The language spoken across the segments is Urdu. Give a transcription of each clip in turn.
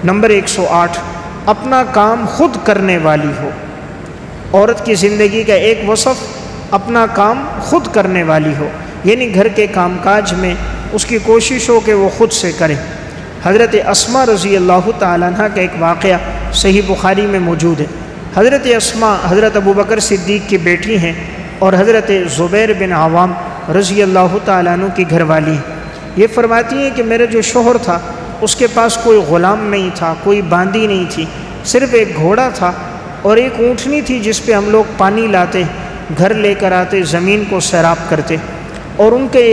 نمبر 108، اپنا کام خود کرنے والی ہو۔ عورت کی زندگی کا ایک وصف اپنا کام خود کرنے والی ہو، یعنی گھر کے کام کاج میں اس کی کوشش ہو کہ وہ خود سے کرے۔ حضرت اسماء رضی اللہ تعالیٰ عنہ کا ایک واقعہ صحیح بخاری میں موجود ہے۔ حضرت اسماء حضرت ابوبکر صدیق کی بیٹی ہیں اور حضرت زبیر بن عوام رضی اللہ تعالیٰ عنہ کی گھر والی ہیں۔ یہ فرماتی ہیں کہ میرا جو شوہر تھا اس کے پاس کوئی غلام نہیں تھا، کوئی باندی نہیں تھی، صرف ایک گھوڑا تھا اور ایک اونٹنی تھی جس پہ ہم لوگ پانی لاتے، گھر لے کر آتے، زمین کو سیراب کرتے، اور ان کے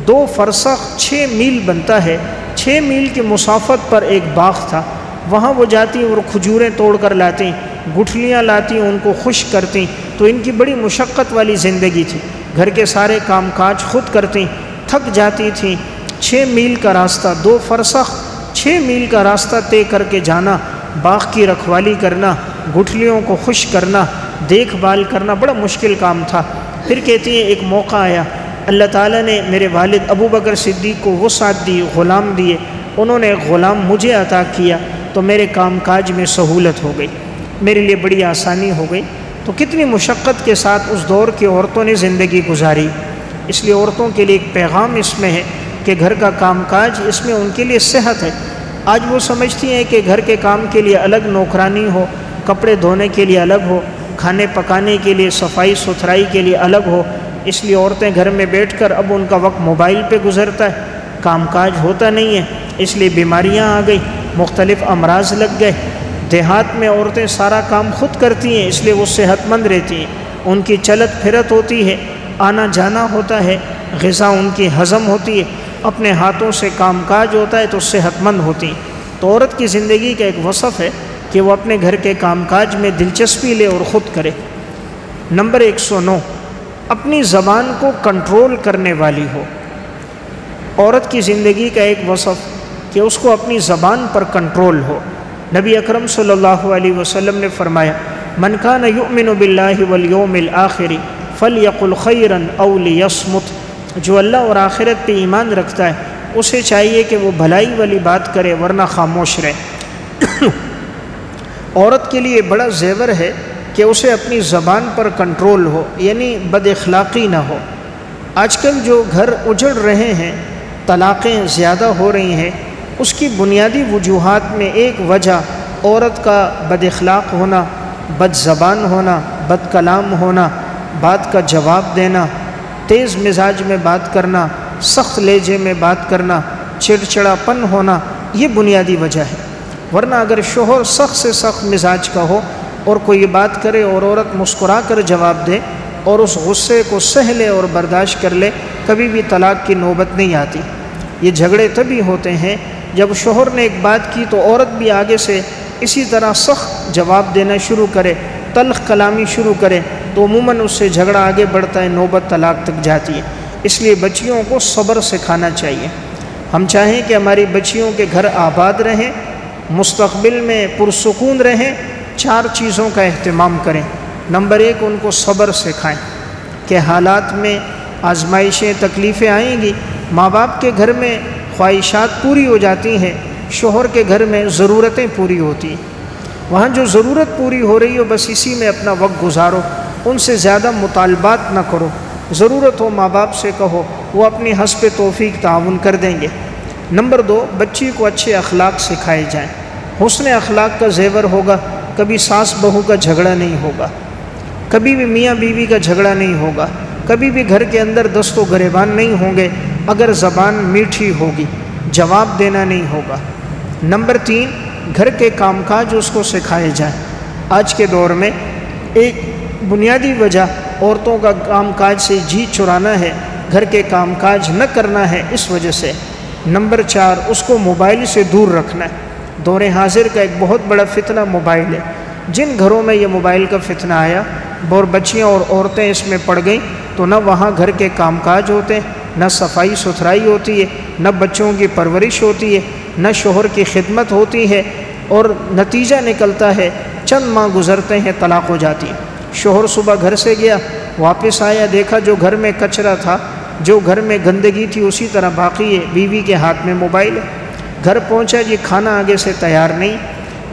2 فرسخ 6 میل بنتا ہے، 6 میل کی مسافت پر ایک باغ تھا، وہاں وہ جاتی اور کھجوریں توڑ کر لاتی، گٹھلیاں لاتی، ان کو خشک کرتی۔ تو ان کی بڑی مشقت والی زندگی تھی، گھر کے سارے کام کاج خود کرتی، تھک جاتی تھیں۔ 6 میل کا راستہ، 2 فرسخ 6 میل کا راستہ طے کر کے جانا، باغ کی رکھوالی کرنا، گٹھلیوں کو خشک کرنا، دیکھ بھال کرنا بڑا مشکل کام تھا۔ پھر کہتی ہیں ایک موقع آیا، اللہ تعالیٰ نے میرے والد ابوبکر صدیق کو وسعت دی، غلام دیے، انہوں نے ایک غلام مجھے عطا کیا، تو میرے کام کاج میں سہولت ہو گئی، میرے لیے بڑی آسانی ہو گئی۔ تو کتنی مشقت کے ساتھ اس دور کی عورتوں نے زندگی گزاری۔ اس لیے عورتوں کے لیے ایک پیغام اس میں ہے کہ گھر کا کام کاج اس میں ان کے لیے صحت ہے۔ آج وہ سمجھتی ہیں کہ گھر کے کام کے لیے الگ نوکرانی ہو، کپڑے دھونے کے لیے الگ ہو، کھانے پکانے کے لیے، صفائی ستھرائی کے لیے الگ ہو، اس لیے عورتیں گھر میں بیٹھ کر اب ان کا وقت موبائل پہ گزرتا ہے، کام کاج ہوتا نہیں ہے، اس لیے بیماریاں آ گئی، مختلف امراض لگ گئے۔ دیہات میں عورتیں سارا کام خود کرتی ہیں، اس لیے وہ صحت مند رہتی ہیں، ان کی چلت پھرت ہوتی ہے، آنا جانا ہوتا ہے، غذا ان کی ہضم ہوتی ہے، اپنے ہاتھوں سے کام کاج ہوتا ہے تو صحت مند ہوتی ہیں۔ تو عورت کی زندگی کا ایک وصف ہے کہ وہ اپنے گھر کے کام کاج میں دلچسپی لے اور خود کرے۔ نمبر 109، اپنی زبان کو کنٹرول کرنے والی ہو۔ عورت کی زندگی کا ایک وصف کہ اس کو اپنی زبان پر کنٹرول ہو۔ نبی اکرم صلی اللہ علیہ وسلم نے فرمایا، من کان یؤمن باللہ والیوم الآخر فلیقل خیرا او لیصمت، جو اللہ اور آخرت پہ ایمان رکھتا ہے اسے چاہیے کہ وہ بھلائی والی بات کرے ورنہ خاموش رہے۔ عورت کے لیے بڑا زیور ہے کہ اسے اپنی زبان پر کنٹرول ہو، یعنی بد اخلاقی نہ ہو۔ آج کل جو گھر اجڑ رہے ہیں، طلاقیں زیادہ ہو رہی ہیں، اس کی بنیادی وجوہات میں ایک وجہ عورت کا بد اخلاق ہونا، بد زبان ہونا، بد کلام ہونا، بات کا جواب دینا، تیز مزاج میں بات کرنا، سخت لہجے میں بات کرنا، چڑچڑاپن ہونا، یہ بنیادی وجہ ہے۔ ورنہ اگر شوہر سخت سے سخت مزاج کا ہو اور کوئی بات کرے اور عورت مسکرا کر جواب دے اور اس غصے کو سہ لے اور برداشت کر لے، کبھی بھی طلاق کی نوبت نہیں آتی۔ یہ جھگڑے تبھی ہوتے ہیں جب شوہر نے ایک بات کی تو عورت بھی آگے سے اسی طرح سخت جواب دینا شروع کرے، تلخ کلامی شروع کرے، تو عموماً اس سے جھگڑا آگے بڑھتا ہے، نوبت طلاق تک جاتی ہے۔ اس لیے بچیوں کو صبر سکھانا چاہیے۔ ہم چاہیں کہ ہماری بچیوں کے گھر آباد رہیں، مستقبل میں پرسکون رہیں، 4 چیزوں کا اہتمام کریں۔ نمبر 1، ان کو صبر سکھائیں کہ حالات میں آزمائشیں، تکلیفیں آئیں گی۔ ماں باپ کے گھر میں خواہشات پوری ہو جاتی ہیں، شوہر کے گھر میں ضرورتیں پوری ہوتی ہیں۔ وہاں جو ضرورت پوری ہو رہی ہو بس اسی میں اپنا وقت گزارو، ان سے زیادہ مطالبات نہ کرو۔ ضرورت ہو ماں باپ سے کہو، وہ اپنی حسب توفیق تعاون کر دیں گے۔ نمبر 2، بچی کو اچھے اخلاق سکھائے جائیں۔ حسن اخلاق کا زیور ہوگا، کبھی ساس بہو کا جھگڑا نہیں ہوگا، کبھی بھی میاں بیوی کا جھگڑا نہیں ہوگا، کبھی بھی گھر کے اندر دست و گریبان نہیں ہوں گے اگر زبان میٹھی ہوگی، جواب دینا نہیں ہوگا۔ نمبر 3، گھر کے کام کاج اس کو سکھائے جائیں۔ آج کے دور میں ایک بنیادی وجہ عورتوں کا کام کاج سے جی چرانا ہے، گھر کے کام کاج نہ کرنا ہے، اس وجہ سے۔ نمبر 4، اس کو موبائل سے دور رکھنا ہے۔ دور حاضر کا ایک بہت بڑا فتنہ موبائل ہے۔ جن گھروں میں یہ موبائل کا فتنہ آیا اور بچیاں اور عورتیں اس میں پڑ گئیں تو نہ وہاں گھر کے کام کاج ہوتے ہیں، نہ صفائی ستھرائی ہوتی ہے، نہ بچوں کی پرورش ہوتی ہے، نہ شوہر کی خدمت ہوتی ہے، اور نتیجہ نکلتا ہے چند ماہ گزرتے ہیں طلاق ہو جاتی ہے۔ شوہر صبح گھر سے گیا، واپس آیا، دیکھا جو گھر میں کچرا تھا، جو گھر میں گندگی تھی اسی طرح باقی ہے، بیوی کے ہاتھ میں موبائل ہے۔ گھر پہنچا جی کھانا آگے سے تیار نہیں،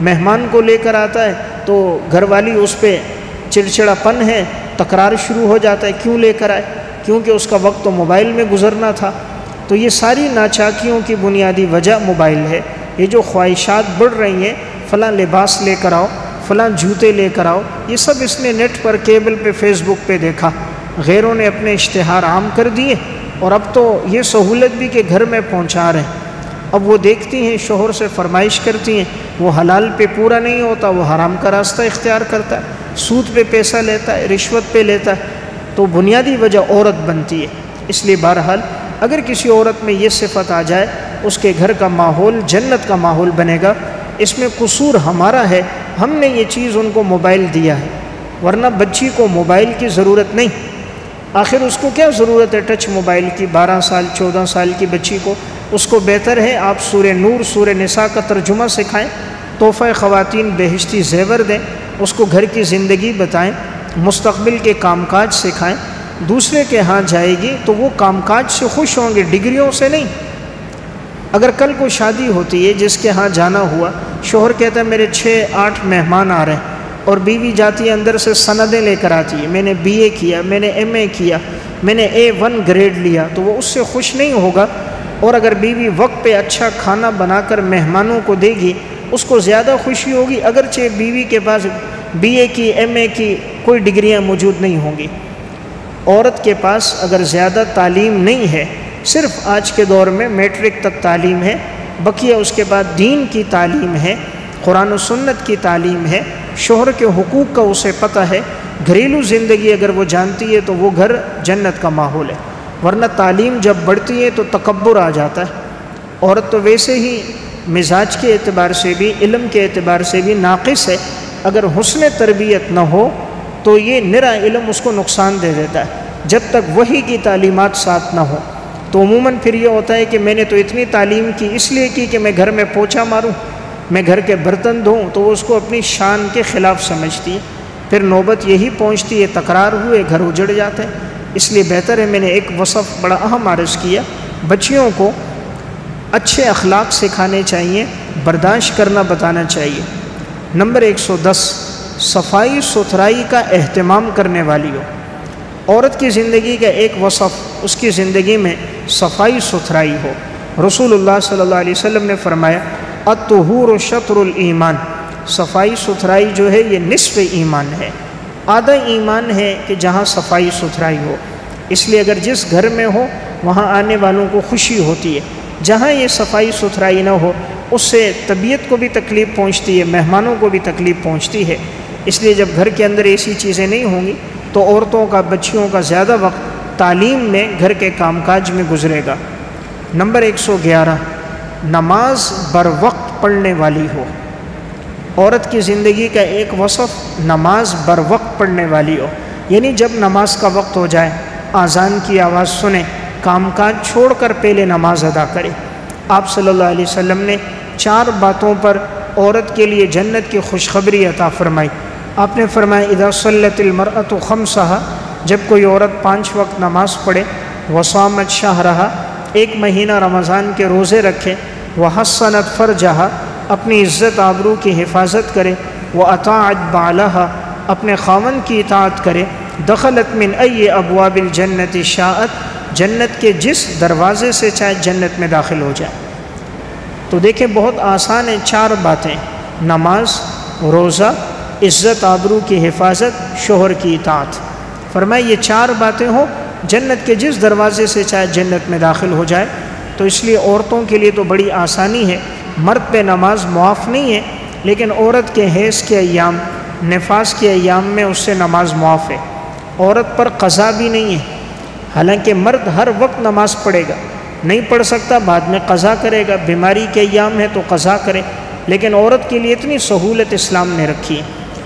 مہمان کو لے کر آتا ہے تو گھر والی اس پہ چڑچڑا پن ہے، تکرار شروع ہو جاتا ہے، کیوں لے کر آئے؟ کیونکہ اس کا وقت تو موبائل میں گزرنا تھا۔ تو یہ ساری ناچاکیوں کی بنیادی وجہ موبائل ہے۔ یہ جو خواہشات بڑھ رہی ہیں، فلاں لباس لے کر آؤ، فلاں جوتے لے کر آؤ، یہ سب اس نے نیٹ پر، کیبل پہ، فیس بک پہ دیکھا، غیروں نے اپنے اشتہار عام کر دیے، اور اب تو یہ سہولت بھی کہ گھر میں پہنچا رہے ہیں۔ اب وہ دیکھتی ہیں، شوہر سے فرمائش کرتی ہیں، وہ حلال پہ پورا نہیں ہوتا، وہ حرام کا راستہ اختیار کرتا ہے، سود پہ پیسہ لیتا ہے، رشوت پہ لیتا ہے، تو بنیادی وجہ عورت بنتی ہے۔ اس لیے بہرحال اگر کسی عورت میں یہ صفت آ جائے، اس کے گھر کا ماحول جنت کا ماحول بنے گا۔ اس میں قصور ہمارا ہے، ہم نے یہ چیز ان کو موبائل دیا ہے، ورنہ بچی کو موبائل کی ضرورت نہیں۔ آخر اس کو کیا ضرورت ہے ٹچ موبائل کی؟ 12 سال 14 سال کی بچی کو، اس کو بہتر ہے آپ سورہ نور، سورہ نساء کا ترجمہ سکھائیں، تحفہ خواتین بہشتی زیور دیں، اس کو گھر کی زندگی بتائیں، مستقبل کے کام کاج سکھائیں۔ دوسرے کے ہاں جائے گی تو وہ کام کاج سے خوش ہوں گے، ڈگریوں سے نہیں۔ اگر کل کو شادی ہوتی ہے، جس کے ہاں جانا ہوا، شوہر کہتا ہے میرے 6-8 مہمان آ رہے ہیں، اور بیوی جاتی ہے اندر سے سندیں لے کر آتی ہے، میں نے BA کیا، میں نے MA کیا، میں نے A1 گریڈ لیا، تو وہ اس سے خوش نہیں ہوگا۔ اور اگر بیوی وقت پہ اچھا کھانا بنا کر مہمانوں کو دے گی، اس کو زیادہ خوشی ہوگی، اگرچہ بیوی کے پاس BA کی، MA کی کوئی ڈگریاں موجود نہیں ہوں گی۔ عورت کے پاس اگر زیادہ تعلیم نہیں ہے، صرف آج کے دور میں میٹرک تک تعلیم ہے، بقیہ اس کے بعد دین کی تعلیم ہے، قرآن و سنت کی تعلیم ہے، شوہر کے حقوق کا اسے پتہ ہے، گھریلو زندگی اگر وہ جانتی ہے تو وہ گھر جنت کا ماحول ہے۔ ورنہ تعلیم جب بڑھتی ہے تو تکبر آ جاتا ہے۔ عورت تو ویسے ہی مزاج کے اعتبار سے بھی، علم کے اعتبار سے بھی ناقص ہے، اگر حسن تربیت نہ ہو تو یہ نرا علم اس کو نقصان دے دیتا ہے، جب تک وحی کی تعلیمات ساتھ نہ ہو۔ تو عموماً پھر یہ ہوتا ہے کہ میں نے تو اتنی تعلیم کی اس لیے کی کہ میں گھر میں پوچھا ماروں، میں گھر کے برتن دھوں، تو وہ اس کو اپنی شان کے خلاف سمجھتی ہے، پھر نوبت یہی پہنچتی ہے، تکرار ہوئے، گھر اجڑ جاتا ہے۔ اس لیے بہتر ہے، میں نے ایک وصف بڑا اہم عرض کیا، بچیوں کو اچھے اخلاق سکھانے چاہیے، برداشت کرنا بتانا چاہیے۔ نمبر 110، صفائی ستھرائی کا اہتمام کرنے والی ہو۔ عورت کی زندگی کا ایک وصف اس کی زندگی میں صفائی ستھرائی ہو۔ رسول اللہ صلی اللہ علیہ وسلم نے فرمایا الطہور شطر الایمان، صفائی ستھرائی جو ہے یہ نصف ایمان ہے، آدھا ایمان ہے کہ جہاں صفائی ستھرائی ہو۔ اس لیے اگر جس گھر میں ہو وہاں آنے والوں کو خوشی ہوتی ہے، جہاں یہ صفائی ستھرائی نہ ہو اس سے طبیعت کو بھی تکلیف پہنچتی ہے، مہمانوں کو بھی تکلیف پہنچتی ہے۔ اس لیے جب گھر کے اندر ایسی چیزیں نہیں ہوں گی تو عورتوں کا، بچیوں کا زیادہ وقت تعلیم میں، گھر کے کام کاج میں گزرے گا۔ نمبر 111، نماز بر وقت پڑھنے والی ہو۔ عورت کی زندگی کا ایک وصف نماز بر وقت پڑھنے والی ہو، یعنی جب نماز کا وقت ہو جائے، اذان کی آواز سنیں، کام کاج چھوڑ کر پہلے نماز ادا کرے۔ آپ صلی اللہ علیہ وسلم نے 4 باتوں پر عورت کے لیے جنت کی خوشخبری عطا فرمائی۔ آپ نے فرمایا اذا صلت المرأة خمسہا، جب کوئی عورت 5 وقت نماز پڑھے، وصامت شہرہا، 1 مہینہ رمضان کے روزے رکھے، وحصنت فرجہا، اپنی عزت آبرو کی حفاظت کرے، واطاعت بعلہا، اپنے خاوند کی اطاعت کرے، دخلت من ای ابواب الجنت شاءت، جنت کے جس دروازے سے چاہے جنت میں داخل ہو جائے۔ تو دیکھیں بہت آسان ہیں 4 باتیں، نماز، روزہ، عزت آبرو کی حفاظت، شوہر کی اطاعت۔ فرمایا یہ 4 باتیں ہوں، جنت کے جس دروازے سے چاہے جنت میں داخل ہو جائے۔ تو اس لیے عورتوں کے لیے تو بڑی آسانی ہے، مرد پہ نماز معاف نہیں ہے، لیکن عورت کے حیض کے ایام، نفاس کے ایام میں اس سے نماز معاف ہے۔ عورت پر قضا بھی نہیں ہے، حالانکہ مرد ہر وقت نماز پڑھے گا، نہیں پڑھ سکتا بعد میں قضا کرے گا، بیماری کے ایام ہے تو قضا کرے، لیکن عورت کے لیے اتنی سہولت اسلام نے رکھی ہے۔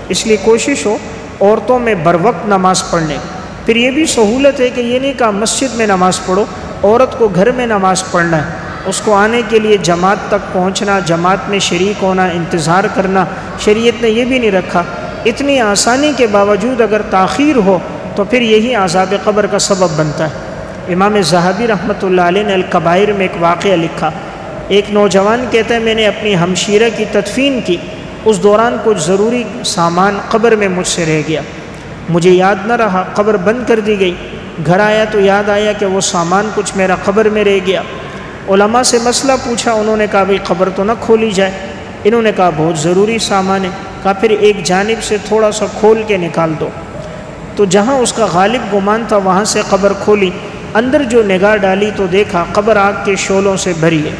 اس لیے کوشش ہو عورتوں میں بر وقت نماز پڑھنے۔ پھر یہ بھی سہولت ہے کہ یہ نہیں کہا مسجد میں نماز پڑھو، عورت کو گھر میں نماز پڑھنا ہے، اس کو آنے کے لیے جماعت تک پہنچنا، جماعت میں شریک ہونا، انتظار کرنا، شریعت نے یہ بھی نہیں رکھا۔ اتنی آسانی کے باوجود اگر تاخیر ہو تو پھر یہی عذاب قبر کا سبب بنتا ہے۔ امام ذہبی رحمۃ اللہ علیہ نے الکبائر میں ایک واقعہ لکھا، ایک نوجوان کہتا ہے میں نے اپنی ہمشیرہ کی تدفین کی، اس دوران کچھ ضروری سامان قبر میں مجھ سے رہ گیا، مجھے یاد نہ رہا، قبر بند کر دی گئی، گھر آیا تو یاد آیا کہ وہ سامان کچھ میرا قبر میں رہ گیا۔ علماء سے مسئلہ پوچھا، انہوں نے کہا بھئی قبر تو نہ کھولی جائے، انہوں نے کہا بہت ضروری سامان ہے، کہا پھر ایک جانب سے تھوڑا سا کھول کے نکال دو۔ تو جہاں اس کا غالب گمان تھا وہاں سے قبر کھولی، اندر جو نگاہ ڈالی تو دیکھا قبر آگ کے شعلوں سے بھری ہے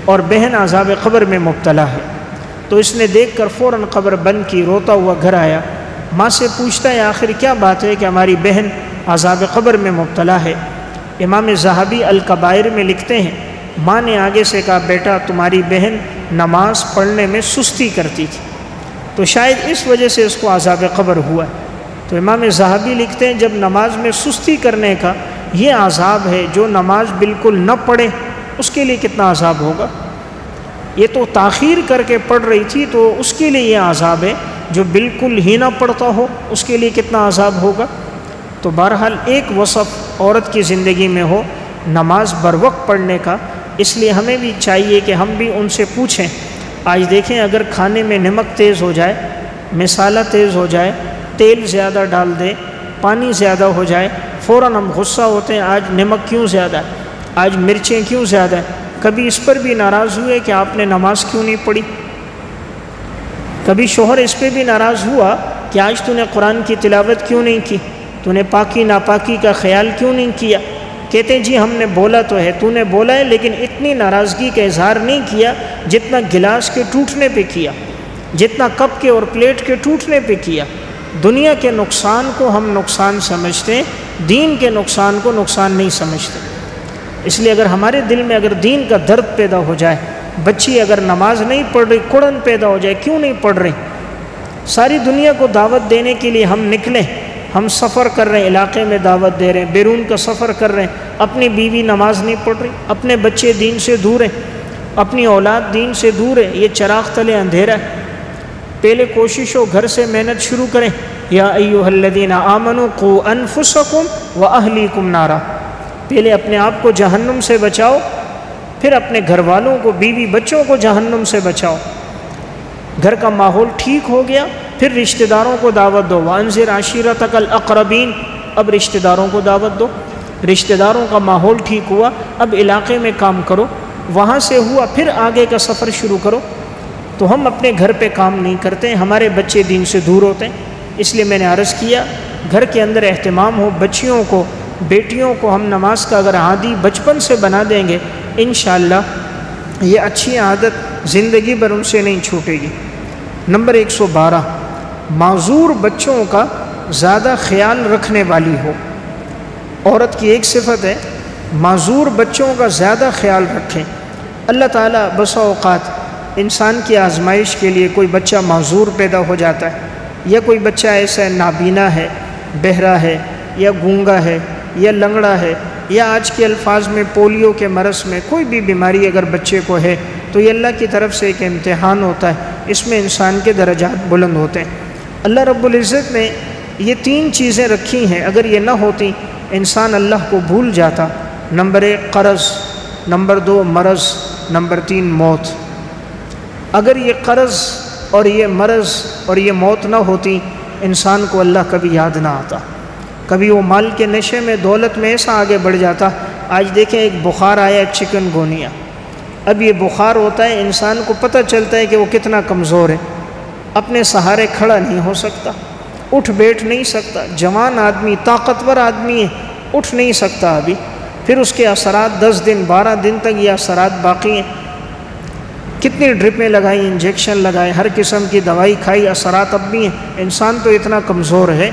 اور بہن عذاب قبر میں مبتلا ہے۔ تو اس نے دیکھ کر فوراً قبر بند کی، روتا ہوا گھر آیا، ماں سے پوچھتا ہے آخر کیا بات ہے کہ ہماری بہن عذاب قبر میں مبتلا ہے۔ امام ذہبی الکبائر میں لکھتے ہیں ماں نے آگے سے کہا بیٹا تمہاری بہن نماز پڑھنے میں سستی کرتی تھی، تو شاید اس وجہ سے اس کو عذاب قبر ہوا ہے۔ تو امام ذہبی لکھتے ہیں جب نماز میں سستی کرنے کا یہ عذاب ہے، جو نماز بالکل نہ پڑھے اس کے لیے کتنا عذاب ہوگا؟ یہ تو تاخیر کر کے پڑھ رہی تھی تو اس کے لیے یہ عذاب ہے، جو بالکل ہی نہ پڑھتا ہو اس کے لیے کتنا عذاب ہوگا؟ تو بہرحال ایک وصف عورت کی زندگی میں ہو نماز بر وقت پڑھنے کا، اس لیے ہمیں بھی چاہیے کہ ہم بھی ان سے پوچھیں۔ آج دیکھیں اگر کھانے میں نمک تیز ہو جائے، مسالہ تیز ہو جائے، تیل زیادہ ڈال دے، پانی زیادہ ہو جائے، فوراً ہم غصہ ہوتے ہیں آج نمک کیوں زیادہ ہے، آج مرچیں کیوں زیادہ ہیں۔ کبھی اس پر بھی ناراض ہوئے کہ آپ نے نماز کیوں نہیں پڑھی؟ کبھی شوہر اس پہ بھی ناراض ہوا کہ آج تو نے قرآن کی تلاوت کیوں نہیں کی، تو نے پاکی ناپاکی کا خیال کیوں نہیں کیا؟ کہتے ہیں جی ہم نے بولا تو ہے، تو نے بولا ہے لیکن اتنی ناراضگی کا اظہار نہیں کیا جتنا گلاس کے ٹوٹنے پہ کیا، جتنا کپ کے اور پلیٹ کے ٹوٹنے پہ کیا۔ دنیا کے نقصان کو ہم نقصان سمجھتے ہیں، دین کے نقصان کو نقصان نہیں سمجھتے۔ اس لیے اگر ہمارے دل میں اگر دین کا درد پیدا ہو جائے، بچی اگر نماز نہیں پڑھ رہی کڑن پیدا ہو جائے کیوں نہیں پڑھ رہی، ساری دنیا کو دعوت دینے کے لیے ہم نکلیں، ہم سفر کر رہے ہیں، علاقے میں دعوت دے رہے ہیں، بیرون کا سفر کر رہے ہیں، اپنی بیوی نماز نہیں پڑھ رہی، اپنے بچے دین سے دور ہیں، اپنی اولاد دین سے دور ہے، یہ چراغ تلے اندھیرا ہے۔ پہلے کوشش ہو گھر سے محنت شروع کریں، یا ایھا الذین آمنوا قوا انفسکم واہلیکم نارا، پہلے اپنے آپ کو جہنم سے بچاؤ، پھر اپنے گھر والوں کو، بیوی بچوں کو جہنم سے بچاؤ۔ گھر کا ماحول ٹھیک ہو گیا پھر رشتہ داروں کو دعوت دو، وانذر عشیرتک الاقربین، اب رشتہ داروں کو دعوت دو۔ رشتہ داروں کا ماحول ٹھیک ہوا، اب علاقے میں کام کرو، وہاں سے ہوا پھر آگے کا سفر شروع کرو۔ تو ہم اپنے گھر پہ کام نہیں کرتے، ہمارے بچے دین سے دور ہوتے ہیں۔ اس لیے میں نے عرض کیا گھر کے اندر اہتمام ہو، بچیوں کو، بیٹیوں کو ہم نماز کا اگر عادی بچپن سے بنا دیں گے انشاءاللہ یہ اچھی عادت زندگی بھر ان سے نہیں چھوٹے گی۔ نمبر 112، معذور بچوں کا زیادہ خیال رکھنے والی ہو۔ عورت کی ایک صفت ہے معذور بچوں کا زیادہ خیال رکھیں۔ اللہ تعالیٰ بسا اوقات انسان کی آزمائش کے لیے کوئی بچہ معذور پیدا ہو جاتا ہے، یا کوئی بچہ ایسا ہے نابینا ہے، بہرا ہے، یا گونگا ہے، یا لنگڑا ہے، یا آج کے الفاظ میں پولیو کے مرض میں کوئی بھی بیماری اگر بچے کو ہے تو یہ اللہ کی طرف سے ایک امتحان ہوتا ہے، اس میں انسان کے درجات بلند ہوتے ہیں۔ اللہ رب العزت نے یہ 3 چیزیں رکھی ہیں، اگر یہ نہ ہوتی انسان اللہ کو بھول جاتا۔ نمبر 1 قرض، نمبر 2 مرض، نمبر 3 موت۔ اگر یہ قرض اور یہ مرض اور یہ موت نہ ہوتی انسان کو اللہ کبھی یاد نہ آتا، کبھی وہ مال کے نشے میں، دولت میں ایسا آگے بڑھ جاتا۔ آج دیکھیں ایک بخار آیا چکن گونیا، اب یہ بخار ہوتا ہے انسان کو پتہ چلتا ہے کہ وہ کتنا کمزور ہے، اپنے سہارے کھڑا نہیں ہو سکتا، اٹھ بیٹھ نہیں سکتا، جوان آدمی طاقتور آدمی ہے، اٹھ نہیں سکتا ابھی، پھر اس کے اثرات 10 دن 12 دن تک یہ اثرات باقی ہیں۔ کتنی ڈرپیں لگائی، انجیکشن لگائے، ہر قسم کی دوائی کھائی، اثرات اب بھی ہیں۔ انسان تو اتنا کمزور ہے،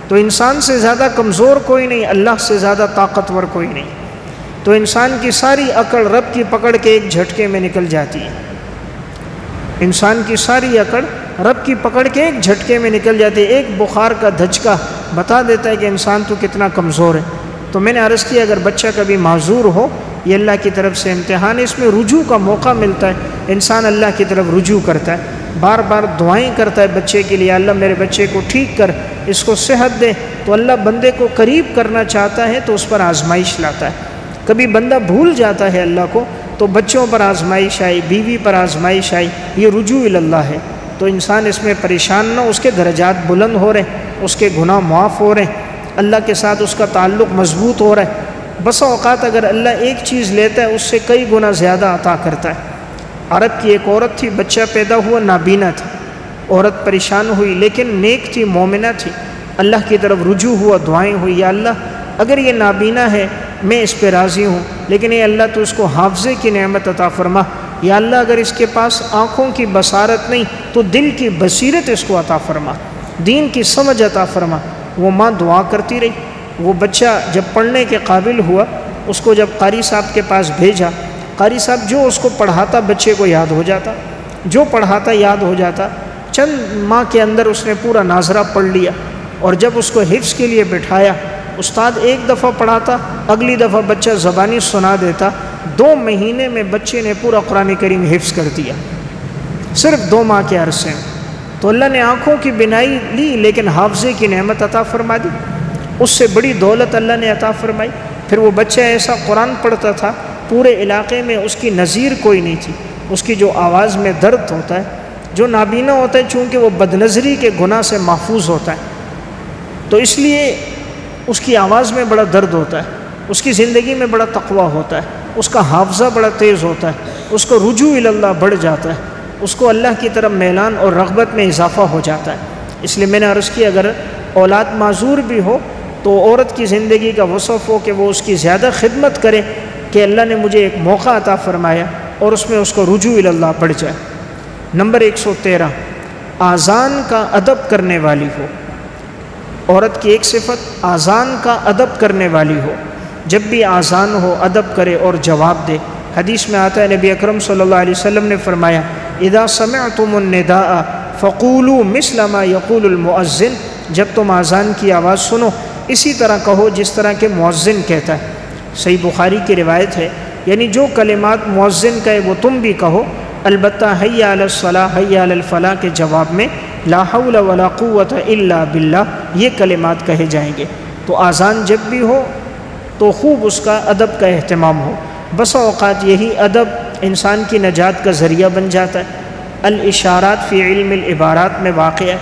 تو انسان سے زیادہ کمزور کوئی نہیں، اللہ سے زیادہ طاقتور کوئی نہیں۔ تو انسان کی ساری عقل رب کی پکڑ کے ایک جھٹکے میں نکل جاتی ہے، انسان کی ساری عقل رب کی پکڑ کے ایک جھٹکے میں نکل جاتی ہے۔ ایک بخار کا دھچکا بتا دیتا ہے کہ انسان تو کتنا کمزور ہے۔ تو میں نے عرض کیا اگر بچہ کبھی معذور ہو یہ اللہ کی طرف سے امتحان ہے، اس میں رجوع کا موقع ملتا ہے، انسان اللہ کی طرف رجوع کرتا ہے، بار بار دعائیں کرتا ہے بچے کے لیے، اللہ میرے بچے کو ٹھیک کر، اس کو صحت دے۔ تو اللہ بندے کو قریب کرنا چاہتا ہے تو اس پر آزمائش لاتا ہے۔ کبھی بندہ بھول جاتا ہے اللہ کو تو بچوں پر آزمائش آئی، بیوی پر آزمائش آئی، یہ رجوع اللہ ہے، تو انسان اس میں پریشان نہ، اس کے درجات بلند ہو رہے ہیں، اس کے گناہ معاف ہو رہے ہیں، اللہ کے ساتھ اس کا تعلق مضبوط ہو رہا ہے۔ بسا اوقات اگر اللہ ایک چیز لیتا ہے اس سے کئی گنا زیادہ عطا کرتا ہے۔ عرب کی ایک عورت تھی، بچہ پیدا ہوا، نابینا تھا، عورت پریشان ہوئی لیکن نیک تھی، مومنہ تھی، اللہ کی طرف رجوع ہوا، دعائیں ہوئی، یا اللہ اگر یہ نابینا ہے میں اس پہ راضی ہوں، لیکن اے اللہ تو اس کو حافظے کی نعمت عطا فرما، یا اللہ اگر اس کے پاس آنکھوں کی بصارت نہیں تو دل کی بصیرت اس کو عطا فرما، دین کی سمجھ عطا فرما۔ وہ ماں دعا کرتی رہی۔ وہ بچہ جب پڑھنے کے قابل ہوا، اس کو جب قاری صاحب کے پاس بھیجا، قاری صاحب جو اس کو پڑھاتا بچے کو یاد ہو جاتا، جو پڑھاتا یاد ہو جاتا۔ چند ماہ کے اندر اس نے پورا ناظرہ پڑھ لیا، اور جب اس کو حفظ کے لیے بٹھایا، استاد ایک دفعہ پڑھاتا، اگلی دفعہ بچہ زبانی سنا دیتا، 2 مہینے میں بچے نے پورا قرآن کریم حفظ کر دیا، صرف 2 ماہ کے عرصے میں۔ تو اللہ نے آنکھوں کی بینائی لی لیکن حافظے کی نعمت عطا فرما دی، اس سے بڑی دولت اللہ نے عطا فرمائی۔ پھر وہ بچہ ایسا قرآن پڑھتا تھا، پورے علاقے میں اس کی نظیر کوئی نہیں تھی۔ اس کی جو آواز میں درد ہوتا ہے، جو نابینا ہوتا ہے چونکہ وہ بدنظری کے گناہ سے محفوظ ہوتا ہے، تو اس لیے اس کی آواز میں بڑا درد ہوتا ہے، اس کی زندگی میں بڑا تقویٰ ہوتا ہے، اس کا حافظہ بڑا تیز ہوتا ہے، اس کو رجوع اللہ بڑھ جاتا ہے، اس کو اللہ کی طرف میلان اور رغبت میں اضافہ ہو جاتا ہے۔ اس لیے میں نے عرض کی اگر اولاد معذور بھی ہو تو عورت کی زندگی کا وصف ہو کہ وہ اس کی زیادہ خدمت کرے کہ اللہ نے مجھے ایک موقع عطا فرمایا، اور اس میں اس کو رجوع اللہ بڑھ جائے۔ نمبر 113، آذان کا ادب کرنے والی ہو۔ عورت کی ایک صفت آذان کا ادب کرنے والی ہو، جب بھی آذان ہو ادب کرے اور جواب دے۔ حدیث میں آتا ہے نبی اکرم صلی اللہ علیہ وسلم نے فرمایا اذا سمعتم النداء فقولوا مثل ما يقول المؤذن، جب تم آذان کی آواز سنو اسی طرح کہو جس طرح کہ مؤذن کہتا ہے۔ صحیح بخاری کی روایت ہے، یعنی جو کلمات مؤذن کہے وہ تم بھی کہو، البتہ حی علی الصلاۃ حی علی الفلاح کے جواب میں لا حول ولا قوت الا باللہ یہ کلمات کہے جائیں گے۔ تو آذان جب بھی ہو تو خوب اس کا ادب کا اہتمام ہو۔ بسا اوقات یہی ادب انسان کی نجات کا ذریعہ بن جاتا ہے۔ الاشارات فی علم العبارات میں واقع ہے،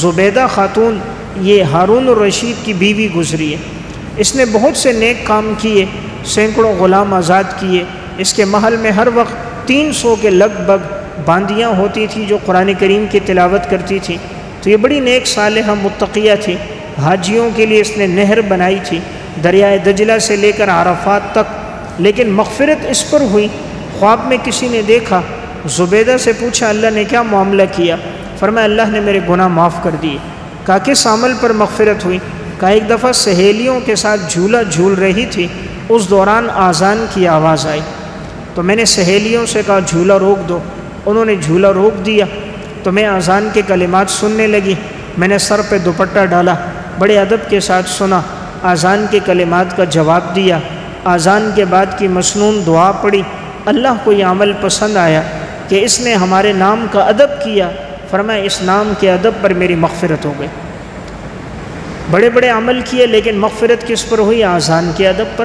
زبیدہ خاتون یہ ہارون الرشید کی بیوی گزری ہے، اس نے بہت سے نیک کام کیے، سینکڑوں غلام آزاد کیے، اس کے محل میں ہر وقت 300 کے لگ بھگ باندیاں ہوتی تھی جو قرآن کریم کی تلاوت کرتی تھی۔ تو یہ بڑی نیک صالحہ متقیہ تھی۔ حاجیوں کے لیے اس نے نہر بنائی تھی دریائے دجلہ سے لے کر عرفات تک، لیکن مغفرت اس پر ہوئی۔ خواب میں کسی نے دیکھا، زبیدہ سے پوچھا اللہ نے کیا معاملہ کیا؟ فرمایا اللہ نے میرے گناہ معاف کر دیے۔ کہا کس عمل پر مغفرت ہوئی؟ کہا ایک دفعہ سہیلیوں کے ساتھ جھولا جھول رہی تھی، اس دوران آذان کی آواز آئی، تو میں نے سہیلیوں سے کہا جھولا روک دو، انہوں نے جھولا روک دیا، تو میں آذان کے کلمات سننے لگی، میں نے سر پہ دوپٹہ ڈالا، بڑے ادب کے ساتھ سنا، آذان کے کلمات کا جواب دیا، آذان کے بعد کی مسنون دعا پڑھی۔ اللہ کو یہ عمل پسند آیا کہ اس نے ہمارے نام کا ادب کیا، فرمایا اس نام کے ادب پر میری مغفرت ہو گئی۔ بڑے بڑے عمل کیے لیکن مغفرت کس پر ہوئی؟ آذان کے ادب پر۔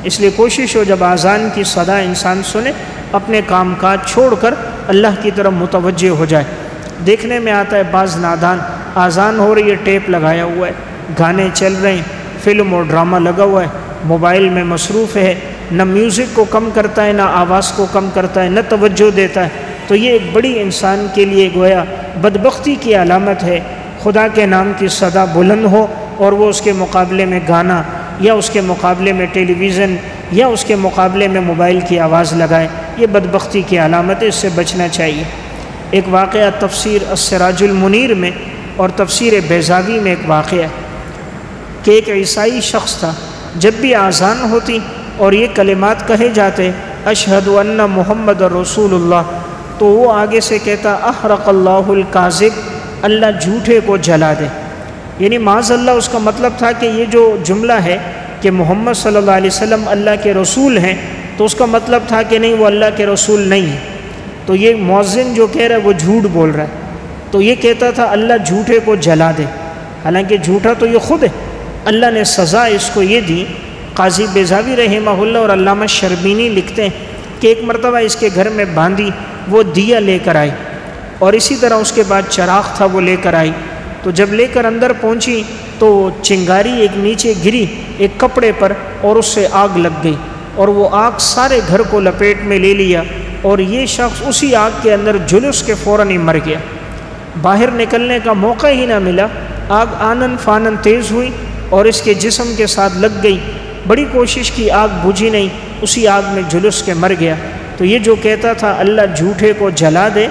اس لیے کوشش ہو جب آذان کی صدا انسان سنے اپنے کام کاج چھوڑ کر اللہ کی طرف متوجہ ہو جائے۔ دیکھنے میں آتا ہے بعض نادان آذان ہو رہی ہے ٹیپ لگایا ہوا ہے، گانے چل رہے ہیں، فلم اور ڈرامہ لگا ہوا ہے، موبائل میں مصروف ہے، نہ میوزک کو کم کرتا ہے نہ آواز کو کم کرتا ہے، نہ توجہ دیتا ہے۔ تو یہ ایک بڑی انسان کے لیے گویا بدبختی کی علامت ہے۔ خدا کے نام کی صدا بلند ہو اور وہ اس کے مقابلے میں گانا یا اس کے مقابلے میں ٹیلی ویژن یا اس کے مقابلے میں موبائل کی آواز لگائے، یہ بدبختی کی علامت ہے، اس سے بچنا چاہیے۔ ایک واقعہ تفسیر السراج المنیر میں اور تفسیر بیضاوی میں ایک واقعہ ہے کہ ایک عیسائی شخص تھا، جب بھی آذان ہوتی اور یہ کلمات کہے جاتے اشہد ان محمد رسول اللہ، تو وہ آگے سے کہتا احرق اللہ الکاذب، اللہ جھوٹے کو جلا دے۔ یعنی معاذ اللہ اس کا مطلب تھا کہ یہ جو جملہ ہے کہ محمد صلی اللہ علیہ وسلم اللہ کے رسول ہیں، تو اس کا مطلب تھا کہ نہیں وہ اللہ کے رسول نہیں ہیں، تو یہ مؤذن جو کہہ رہا ہے وہ جھوٹ بول رہا ہے۔ تو یہ کہتا تھا اللہ جھوٹے کو جلا دے، حالانکہ جھوٹا تو یہ خود ہے۔ اللہ نے سزا اس کو یہ دی، قاضی بیضاوی رحمہ اللہ اور علامہ شربینی لکھتے ہیں کہ ایک مرتبہ اس کے گھر میں باندھی وہ دیا لے کر آئی، اور اسی طرح اس کے بعد چراغ تھا وہ لے کر آئی، تو جب لے کر اندر پہنچی تو چنگاری ایک نیچے گری ایک کپڑے پر اور اس سے آگ لگ گئی، اور وہ آگ سارے گھر کو لپیٹ میں لے لیا، اور یہ شخص اسی آگ کے اندر جلوس کے فوراً ہی مر گیا، باہر نکلنے کا موقع ہی نہ ملا، آگ آنن فانن تیز ہوئی اور اس کے جسم کے ساتھ لگ گئی، بڑی کوشش کی آگ بجھی نہیں، اسی آگ میں جلوس کے مر گیا۔ تو یہ جو کہتا تھا اللہ جھوٹے کو جلا دے،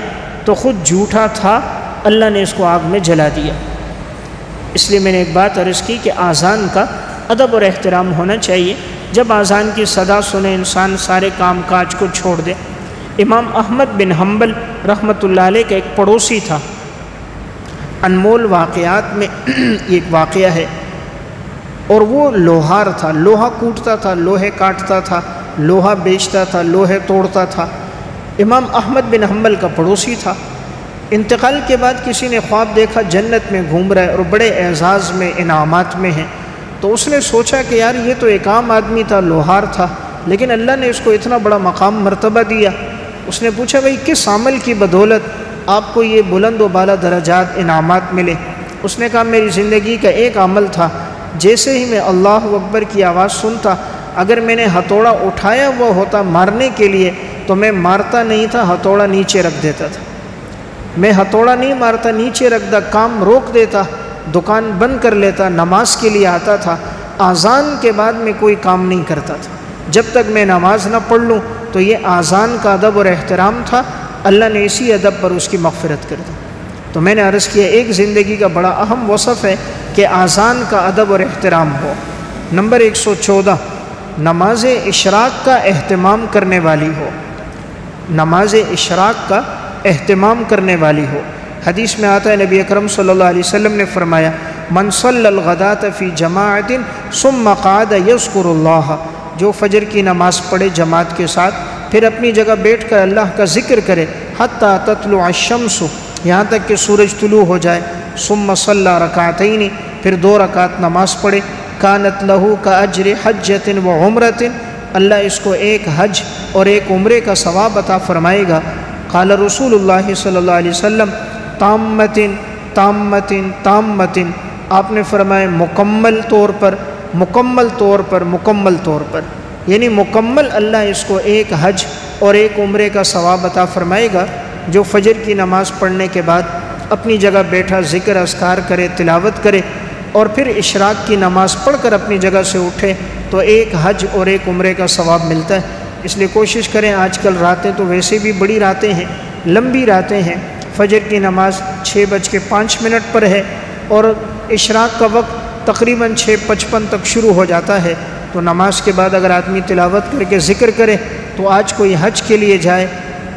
تو خود جھوٹا تھا، اللہ نے اس کو آگ میں جلا دیا۔ اس لیے میں نے ایک بات عرض کی کہ آذان کا ادب اور احترام ہونا چاہیے، جب آذان کی صدا سنے انسان سارے کام کاج کو چھوڑ دے۔ امام احمد بن حنبل رحمۃ اللہ علیہ کا ایک پڑوسی تھا، انمول واقعات میں ایک واقعہ ہے، اور وہ لوہار تھا، لوہا کوٹتا تھا، لوہے کاٹتا تھا، لوہا بیچتا تھا، لوہے توڑتا تھا، امام احمد بن حنبل کا پڑوسی تھا۔ انتقال کے بعد کسی نے خواب دیکھا جنت میں گھوم رہا ہے اور بڑے اعزاز میں انعامات میں ہیں، تو اس نے سوچا کہ یار یہ تو ایک عام آدمی تھا، لوہار تھا، لیکن اللہ نے اس کو اتنا بڑا مقام مرتبہ دیا۔ اس نے پوچھا بھئی کس عمل کی بدولت آپ کو یہ بلند و بالا درجات انعامات ملے؟ اس نے کہا میری زندگی کا ایک عمل تھا، جیسے ہی میں اللہ اکبر کی آواز سنتا، اگر میں نے ہتھوڑا اٹھایا ہوا ہوتا مارنے کے لیے تو میں مارتا نہیں تھا، ہتھوڑا نیچے رکھ دیتا تھا، میں ہتھوڑا نہیں مارتا، نیچے رکھ دا، کام روک دیتا، دکان بند کر لیتا، نماز کے لیے آتا تھا، اذان کے بعد میں کوئی کام نہیں کرتا تھا جب تک میں نماز نہ پڑھ لوں۔ تو یہ اذان کا ادب اور احترام تھا، اللہ نے اسی ادب پر اس کی مغفرت کر دی۔ تو میں نے عرض کیا ایک زندگی کا بڑا اہم وصف ہے کہ اذان کا ادب اور احترام ہو۔ نمبر 114، نماز اشراق کا اہتمام کرنے والی ہو، نماز اشراق کا اہتمام کرنے والی ہو۔ حدیث میں آتا ہے نبی اکرم صلی اللہ علیہ وسلم نے فرمایا من صلی الغداۃ فی جماعت ثم قعد یذکر اللہ، جو فجر کی نماز پڑھے جماعت کے ساتھ پھر اپنی جگہ بیٹھ کر اللہ کا ذکر کرے حتی تطلع الشمس، یہاں تک کہ سورج طلوع ہو جائے، ثم صلی رکعتین، پھر 2 رکعت نماز پڑھے، کانت لہ کاجر حجۃ وعمرۃ، اللہ اس کو ایک حج اور ایک عمرے کا ثواب عطا فرمائے گا۔ قال رسول اللہ صلی اللہ علیہ وسلم تامۃ تامۃ تامۃ، آپ نے فرمایا مکمل طور پر، مکمل طور پر، مکمل طور پر، یعنی مکمل اللہ اس کو ایک حج اور ایک عمرے کا ثواب عطا فرمائے گا۔ جو فجر کی نماز پڑھنے کے بعد اپنی جگہ بیٹھا ذکر اذکار کرے، تلاوت کرے، اور پھر اشراق کی نماز پڑھ کر اپنی جگہ سے اٹھے تو ایک حج اور ایک عمرے کا ثواب ملتا ہے۔ اس لیے کوشش کریں، آج کل راتیں تو ویسے بھی بڑی راتیں ہیں، لمبی راتیں ہیں، فجر کی نماز 6:05 پر ہے اور اشراق کا وقت تقریباً 6:55 تک شروع ہو جاتا ہے، تو نماز کے بعد اگر آدمی تلاوت کر کے ذکر کرے تو آج کوئی حج کے لیے جائے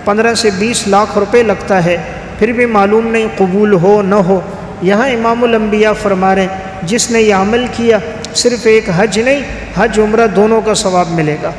15 سے 20 لاکھ روپے لگتا ہے، پھر بھی معلوم نہیں قبول ہو نہ ہو۔ یہاں امام الانبیاء فرما رہے ہیں جس نے یہ عمل کیا صرف ایک حج نہیں، حج عمرہ دونوں کا ثواب ملے گا۔